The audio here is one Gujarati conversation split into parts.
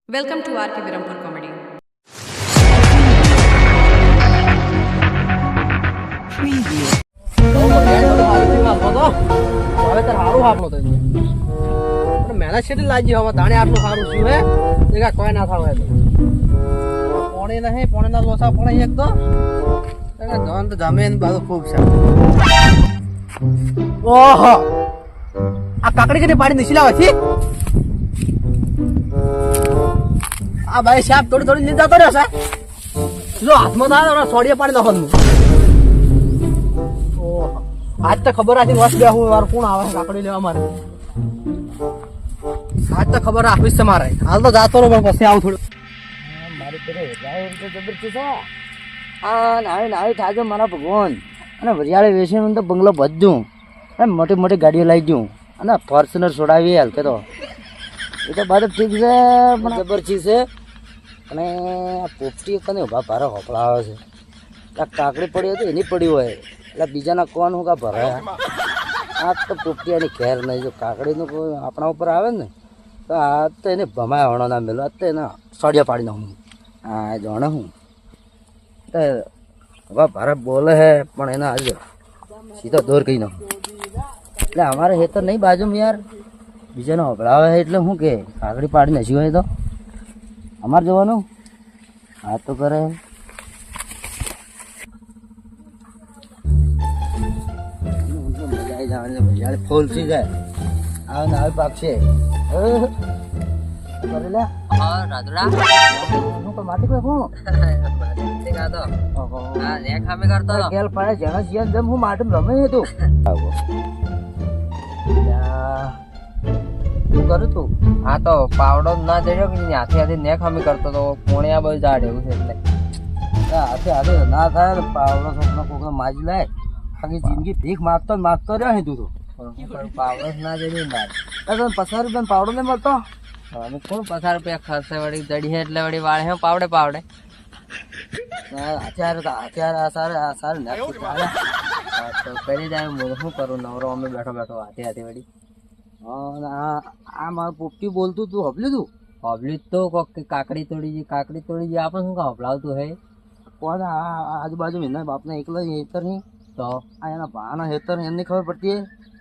Welcome to RK Virampur Comedy. મહેનત કેટલી લાગી હવે તાણે આટલું સારું શું હે દેખા કોઈ ના થાવ પોણી નહીં પોણી ના લોસા પણ એક તો જવાન તો જમે ને બાજુ ખૂબ છે. ઓહો આ કાકડી કેટલી પાડી નીચી લાવે છે. આ ભાઈ સાહેબ થોડી થોડી લીધા તો રહેશે જો હાથમાં થાય સોડીએ પાડી નાખવાનું. ઓહો આજ તો ખબર હતી વર્ષ બે હું વાર કોણ આવે કાકડી લેવા મારે આજ તો ખબર આપીશ તમારે હાલ તો જાતો રહો પણ પછી આવું થોડું મારી પેલે તો જબરજસ્ત છે. આ નાવી નાવી થાજો મારા ભગવાન અને વરિયાળે વેચીને તો બંગલો બધું અને મોટી મોટી ગાડીઓ લાવી દઉં અને ફોર્ચ્યુનર છોડાવી હાલ કે તો એ તો બધું ઠીક છે પણ જબરજસ્ત છે. અને આ પોપટી કને ઉભા ભારે હોપળાવે છે. આ કાકડી પડી હતી એની પડી હોય એટલે બીજાના કોણ હું કા ભરાયા આ તો પોપટી એની ઘેર નહીં જો કાકડીનું કોઈ આપણા ઉપર આવે ને તો આ તો એને ભમાય હણો ના મેલો આ તો એને સળિયા પાડી નાખું. હા જાણે હું તો હવે ભારે બોલે હે પણ એના આજે સીધો દોર કહી નાખું એટલે અમારે હેતર નહીં બાજુમાં યાર બીજાને હોભળાવે એટલે શું કે કાકડી પાડી નાખી હોય તો અમારે જવાનું હા તો કરે મજા આવી જવાની ફૂલ થઈ જાય આવે ને આવે પાકશે કરે લે રાધડા હું તો માટી કોઈ હું કેલ પાડે જણા જીવન જેમ હું માટી રમે તું શું કરું તું હા તો પાવડો ના જડ્યો કે હાથે હાથે ને ખામી કરતો તો પોણિયા બધું ઝાડ એવું છે એટલે હાથે હાથે ના થાય પાવડો છોકરો કોકનો માજી લાય આખી જિંદગી ભીખ માગતો ને માગતો રહ્યો હે તું તો પાવડો ના જડ્યું બાર તને 50 રૂપિયા પાવડો નહીં મળતો અમે કોણ 50 રૂપિયા ખર્ચે વળી જડી છે એટલે વળી વાળે હે પાવડે પાવડે તો કરી જાય હું શું કરું નવરો અમે બેઠો બેઠો હાથે હાથે વળી આ મારું પોપટી બોલતું તું હબલ્યું તું પબ્લિક તો કોક કાકડી તોડી આપણે શું કામ હપલાવતું હે કોણ આજુબાજુ એના બાપના એકલો હેતર નહીં તો આ એના ભાના હેતર એમને ખબર પડતી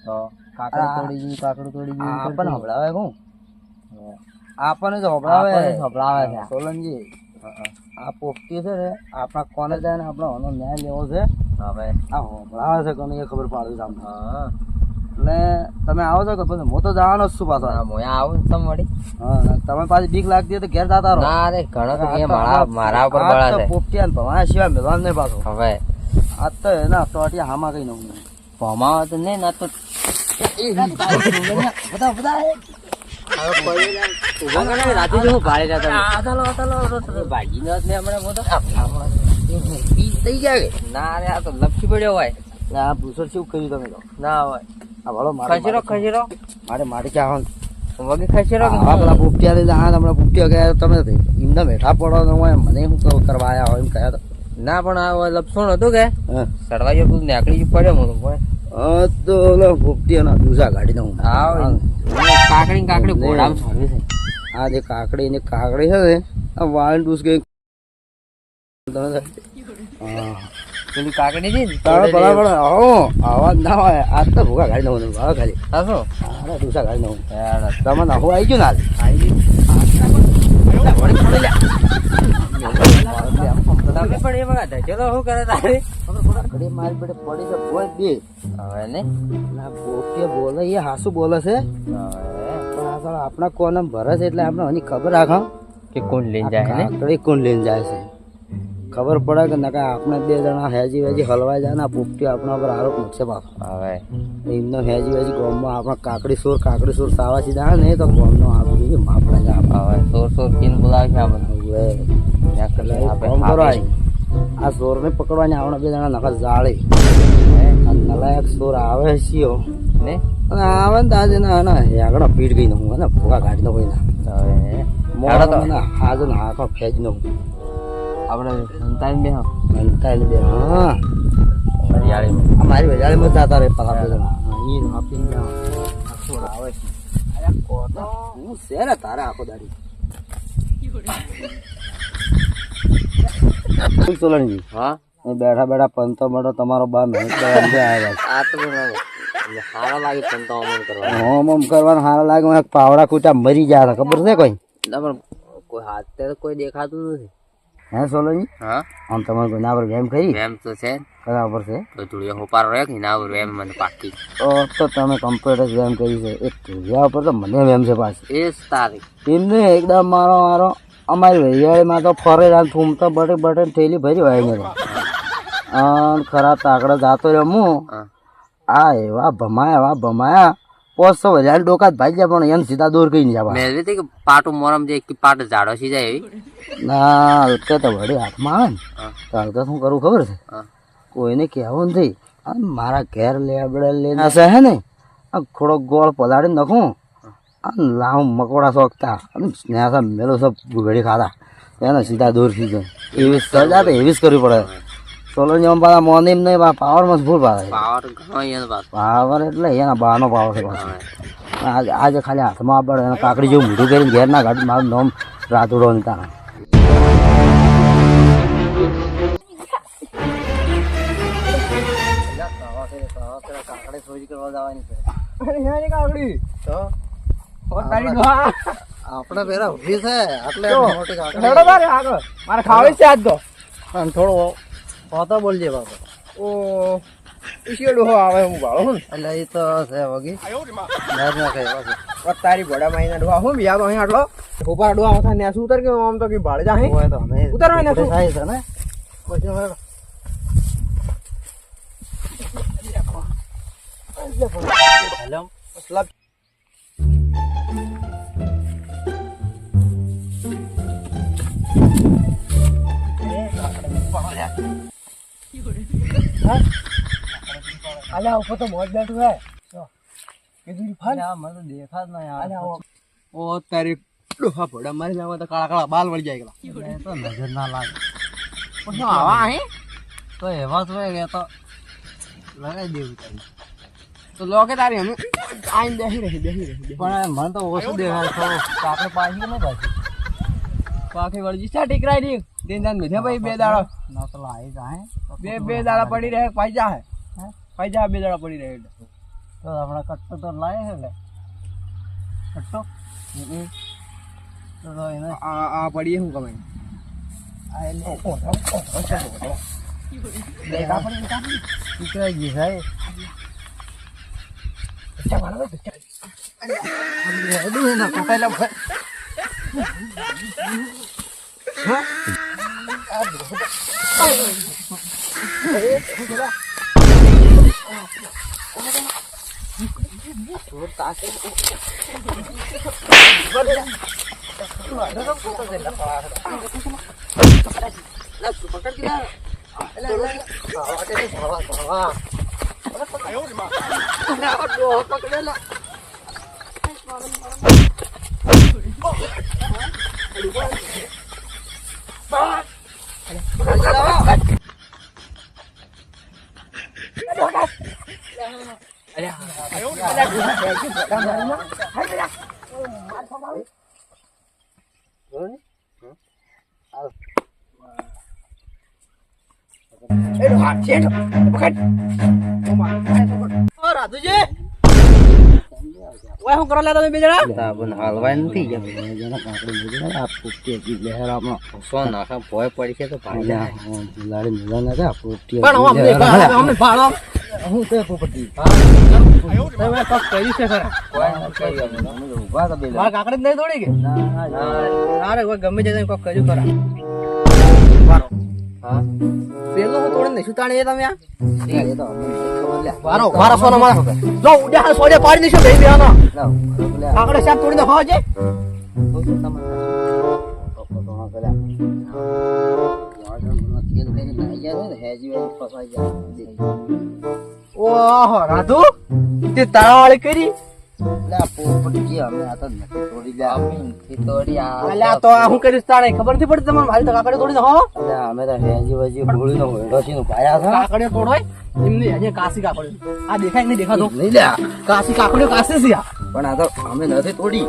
તો કાકડી તોડી ગઈ આપણને હબળાવે હું આપણને જ હબળાવે છે સોલંકી આ પોપટી છે ને આપણા કોને જાય ને આપણો એનો ન્યાય લેવો છે હવે આ હબળાવે છે કોને એ ખબર પાડવી છે આમને. હા એટલે તમે આવો છો કે પછી હું તો જવાનો જ છું પાછો મોયા આવું ને તમ વળી હા તમે પાછી બીક લાગતી હોય તો ઘેર જતા રહો ના રે ઘણો તો એ મારા ઉપર બળા છે પોપટી અને ભવા સિવાય મેળવાનું નહીં પાછો હવે આ તો એના ટોટિયા હામાં કઈ નવું ભમાવા તો નહીં ના તો બધા બધા ના રે આ તો લપસી પડ્યો હોય આ ભૂસર શું કર્યું તમે તો ના હોય આ ભલો ખસેરો મારે મારે ક્યાં વગી ખસેરો પેલા પોપટિયા લઈને આ હમણાં પોપટિયા ગયા તમે એમને બેઠા પડો ને હોય મને એમ કરવા આવ્યા હોય એમ કહ્યા ના પણ આ લપસણ હતું કે હા સડવાઈ બધું નીકળી પડ્યો હું તો ઓલો પોપટિયાનો દૂસા કાઢી દઉં કાકડી ઘોડામાં છોડવી છે આ જે કાકડી છે ને આ વાળ ડૂસ ગઈ હા પેલી કાકડી છે બરાબર અવાજ ના હોય આજ તો ભૂખા કાઢી દઉં ભાવ ખાલી હાસો હા દૂસા કાઢી દઉં તમે નાખું આવી ગયું ને મારી બેટે પડી છે કોઈ બે હવે ને પોપટિયા બોલે એ હાસુ બોલે છે પણ આપણા કોને ભરે છે એટલે આપણે એની ખબર રાખો કે કોણ લઈ જાય ને કાકડી કોણ લઈને જાય છે ખબર પડે કે નકા આપણે બે જણા હેજી વેજી હલવાઈ જાય ને આ પોપટી આપણા પર આરોપ મૂકશે પાછો હવે એમનો હેજી વેજી ગામમાં આપણે કાકડી સોર સાવાસી જાય ને તો ગામનો આપણું આપણે જાય હવે સોર કિન બોલાવે છે આ સોર ને પકડવાની આપણે બે જણા નખા જાળી નલાયક સોર આવે છીએ ને અને આવે ને તાજે ના આગળ પીટ ગઈ હું ને ભૂખા કાઢી નો હોય ને હાજર ને હાથો ખેંચ નો આપણે સંતાન બે હા અમારી વજાળીમાં જતા રહે પલા બે જણા હું છે ને તારે આખો દાડી સોલણજી હા બેઠા બેઠા પંતો મળો તમારો બા મહેનત આવ્યા આ તો સારા લાગે સંતો અમન કરવા હોમ હોમ કરવાનું સારા લાગે મને પાવડા કૂટા મરી જાય ખબર છે કોઈ પણ કોઈ હાથે તો કોઈ દેખાતું નથી હે સોલણજી હા આમ તમારે કોઈના પર ગેમ ખરી એમ તો છે કયા પર છે તો થોડી હોપારો રહે કે ના એમ મને પાકી તો તમે કમ્પ્યુટર ગેમ કરી છે એક ધોળિયા ઉપર તો મને ગેમ છે પાછી એ જ તારીખ એમને એકદમ મારો અમારી વૈયાળીમાં તો ફરે ફૂમતો બટે થેલી ભરી હોય મેં ખરા તાકડે જાતો રહ્યો હું હા આ એવા ભમાયા પોસ્તો વધારે ડોકા જ ભાઈ જાય પણ એને સીધા દૂર કઈ નહીં જવા મેં હતી કે પાટું મોરમ જે કે પાટ ઝાડો સી જાય એવી ના હલકે તો વળી હાથમાં આવે ને હા તો હલકે શું કરવું ખબર છે હા કોઈને કહેવું નથી આ મારા ઘેર લેબડે લઈને હશે હે ને આ થોડો ગોળ પલાળી નાખું આ લાવ મકોડા શોખતા અને સ્નેહા મેલો સબ ઘડી ખાતા એને સીધા દૂર થઈ જાય એવી સજા તો એવી જ કરવી પડે સોલર જેમ પાછા મોની નહીં પાવરમાં ફૂલ પાડે પાવર ઘણો અહીંયા પાસ પાવર એટલે એના બાનો પાવર છે પાછો આજે ખાલી હાથમાં આપડે એને કાકડી જેવું મોઢું કરીને ઘેર ના કાઢી મારું નામ રાતુડો ને તારા આપડે પેલા ઉભી છે એટલે મોટી મારે ખાવી છે આજ તો પણ થોડો હોતો બોલજે બાપા ઓ ઈશિયડું હો આવે હું ભાળો હું એટલે એ તો છે વગી ના ખાઈ પાછું તારી ઘોડા માઈના ડોહા હું બિયા તો અહીં આટલો ઉપર ડોહા હતા ને શું ઉતર કે આમ તો કે ભાડે જા અહીં હોય તો અમે ઉતારવા ને શું? થાય છે ને પછી હવે હેલો મતલબ અલ્યા ઉપર તો મોજ બેઠું હે કીધું ફાલ મને તો દેખા જ ના યાર ઓ તારી ડોહા ભોડા મારી નાખો તો કાળા કાળા બાલ વળી જાય એ તો નજર ના લાગે પણ શું આવા અહીં તો એવા જ હોય કે તો લગાઈ દેવું તારી તો લો કે તારી અમે આઈને બેસી રહી પણ મને તો ઓછું દેખાય તો આપણે પાછી નહીં પાછી પાખી વળજી ચા ટીકરાઈ દી દિન દાન મેધે ભાઈ બે દાડા ના તો લાવી જાય બે દાડા પડી રહે પાઈ જા હે પાઈ જા બે દાડા પડી રહે તો હમણાં કટ્ટો તો લાવે છે એટલે કટ્ટો તો એને આ પડીએ હું કમાઈ આ એટલે નીકળાઈ ગઈ સાહેબ રાધુજી ઓય હું કરો લે તમે બે જણા સાબુન હાલવાય નથી જેના કાકડી મુજબ આ પુટ્ટી હતી લહેર આપણો સો નાખા ભોય પડી છે તો ભાઈ લાડી મિલા ના કા પુટ્ટી પણ અમને ભાડો હું તે પુટ્ટી તમે કક કરી છે ખરા ઉભા તો બે મારા કાકડી જ નહીં દોડી કે અરે કોઈ ગમે તે કોક કર્યું ખરા હા પેલો હું તોડે નહીં શું તાણે એ તમે આ એ તો અમને ખબર લે વારો સોનો મારો જો ઉડ્યા સોજે પાડી દેશો બે બેનો લાવ લે કાકડે સાપ તોડી નાખો છે ઓહો રાધુ તે તાળાવાળી કરી અલ્યા તો આ હું કરીશ તાણે ખબર નથી પડતી તમને મારી તો કાકડે તોડી નાખો અમે તો હેજી વજી ભૂલી નો હેડો છે પાયા હતા કાકડે તોડોય એમની હજી કાસી કાકડે આ દેખાય નહીં દેખાતો નહીં લ્યા કાસી કાકડે કાસે છે આ પણ આ તો અમે નથી તોડી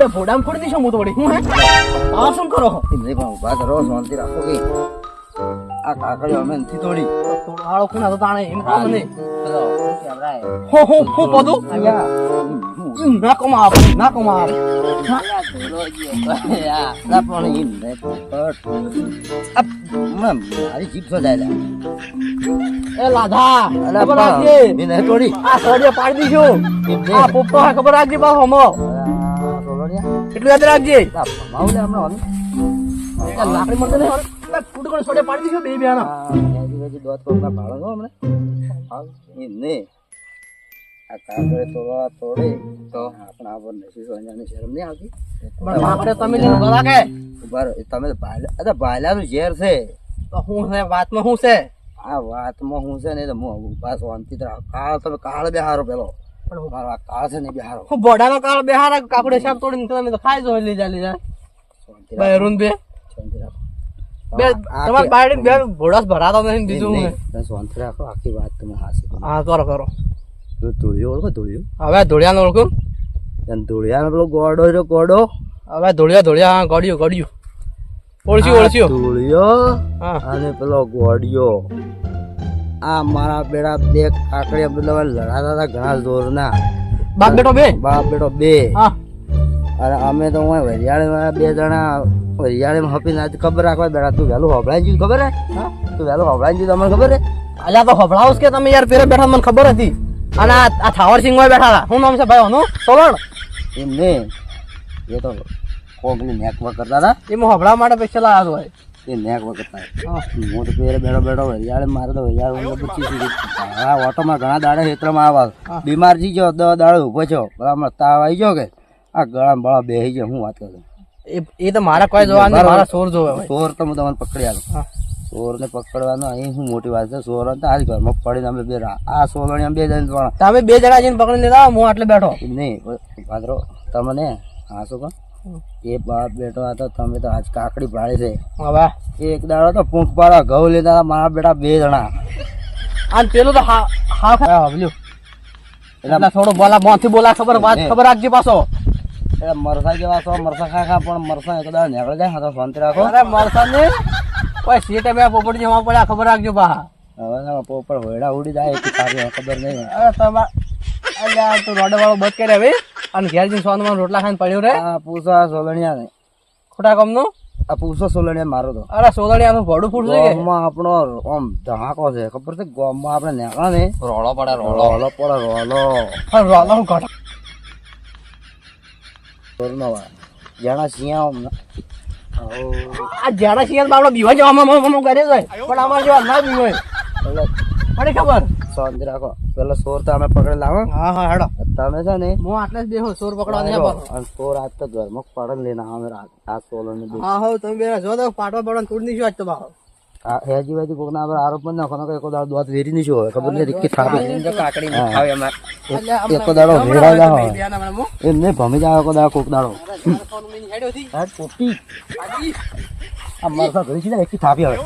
ભોડામ ફોડી દઈશું હું તોડી હું હે આ શું કરો એમને પણ ઊભા કરો શાંતિ રાખો કે આ કાકડીઓ અમે નથી તોડી થોડો હાળો ખૂણા તો તાણે એમ કામ નહીં પેલો કેવરાય હો બધું ના કમાવ ના પણ એમ નહીં મારી જીભ સજાયેલા એ લાધા અલા ખબર રાખજે મેં નહીં તોડી આ સોડિયા પાડી દીધું આ પોપટો હા ખબર રાખજે પાછો હમો એટલું યાદ રાખજે માવલે હમણાં લાકડી મળતો નહીં ફૂટ করে સોડિયા પાડી દીધું બે બેના દોત પગના ભાડો છો હમણાં એમ નહીં આ કાકડે તોડે તો આપણે આ નશી સોંજાની શરમ નહીં આવતી પણ આપણે તમે જેનું ગળા કે ઉભા રહો. તમે ભાયલાનું ઝેર છે તો હું છે વાતમાં હું છે આ વાતમાં હું છે ને તો હું ઉભા શાંતિ કાળ તમે કાળ બેહારો પેલો પણ મારો આ કાળ છે ને બેહારો હું બોડાનો કાળ બેહારા કાકડે સાહેબ તોડીને તમે તો ખાઈ જો લીધા શાંતિ બે રૂન બે શાંતિ રાખો બે તમાર બાયડી બે ભોડાસ ભરાતો નહીં બીજું હું તમે શાંતિ રાખો આખી વાત તમે હાસી હા કરો ધોળિયો ઓળખો ધોળિયો હવે ધોળિયાનો ઓળખું ધોળિયાનો પેલો ગોડો રહ્યો ગોડો હવે ધોળિયા હા ગળ્યું ઓળખ્યું ધોળિયો હા અને પેલો ગોડિયો આ મારા બેડા બે કાકડિયા બદલા લડાતા હતા ઘણા જોરના બાપ બેટો બે બાપ બેટો બે હા અને અમે તો વરિયાળીમાં બે જણા વરિયાળીમાં હપીને આજ ખબર રાખવા બેડા તું વહેલું હોભળાઈ ગયું ખબર હે તું વહેલું હોભળાઈ ગયું તમને ખબર હે અલ્યા તો હોભળાવસ કે તમે યાર પેરે બેઠા મને ખબર હતી અને આ થાવરસિંહ માં બેઠા હતા શું નામ છે ભાઈ ઓનું સોલણ એમ ને એ તો કોકની નેકવર્ક કરતા હતા એમાં હોભળાવા માટે પૈસા લાવ્યા હોય એ નેકવર્ક કરતા હું તો પેરે બેઠો વરિયાળે મારે તો વરિયાળ હા ઓટોમાં ઘણા દાડે ક્ષેત્રમાં આવા બીમાર જી ગયો 10 દાડે ઉભો છો બરાબર તાવ આવી ગયો કે આ ગળા બળા બેહી ગયો હું વાત કરું એ તો મારા કોઈ જોવા નહીં મારા સોર જોવે સોર તો હું તમને પકડી આવ્યો સોરને પકડવાનો અહીં શું મોટી વાત છે સોર તો આજ ઘરમાં પડીને અમે બે આ સોલણી બે જણ પણ તમે બે જણા જઈને પકડી લીધા હું આટલે બેઠો નહીં ભાદરો તમને હા શું કહો એ બાપ બેઠો હતો તમે તો આજ કાકડી પાડી છે હવે એક દાડો તો પૂંખપાડા ઘઉં લીધા મારા બેટા બે જણા અને પેલું તો હા હવલ્યું એટલે થોડું મોંથી બોલા વાત ખબર રાખજે પાછો એટલે મરસા જેવા છો મરસા ખા પણ મરસા એક દાડો નીકળી જાય તો શાંતિ રાખો અરે મરસા ને કોઈ સીટે બે પોપટ જેવા પડ્યા ખબર રાખજો પા હવે પોપડ હોયડા ઉડી જાય એટલી સારી ખબર નહીં અરે તમાર અલ્યા તું રોડે વાળો બંધ કરે હવે અને ઘેર જઈને સોનમાં રોટલા ખાઈને પડ્યો રે આ પૂછા સોલણિયા ને ખોટા કમનું આ પૂછો સોલણિયા મારો તો અરે સોદડિયાનું ભડું ફૂટશે કે ગામમાં આપણો આમ ધહાકો છે ખબર છે ગામમાં આપણે નેકળા ને રોળો પડે રોલો પડે રોલો રોલો હું કાઢ જાણા શિયા આ જાડા શિયાળ બાવડો બીવા જવામાં કરે છે પણ અમાર જેવા ના બીવાય મને ખબર શાંતિ રાખો પેલા સોર તો અમે પકડી લાવો હા હા હેડો તમે છે ને હું આટલે જ બેહો સોર પકડવા નહીં પાડો અને સોર આજ તો ઘરમાં પડે લઈને આવે આ સોલો ને હા હો તમે બે જો તો પાટવા પડવાનું તોડી દીધું આજ તો બાવ હેજી વેજી કોકના આપણે આરોપ પણ નાખો ને એક દાડો દોત વેરી નહીં હોય ખબર નહીં રીકી થાપી કાકડી નહીં ખાવે અમાર એક દાડો વેરા જાવ એમ નહીં ભમી જાવ એક દાડો કોક દાડો આ પોટી આ મરસા ધરી છે ને એક થાપી હવે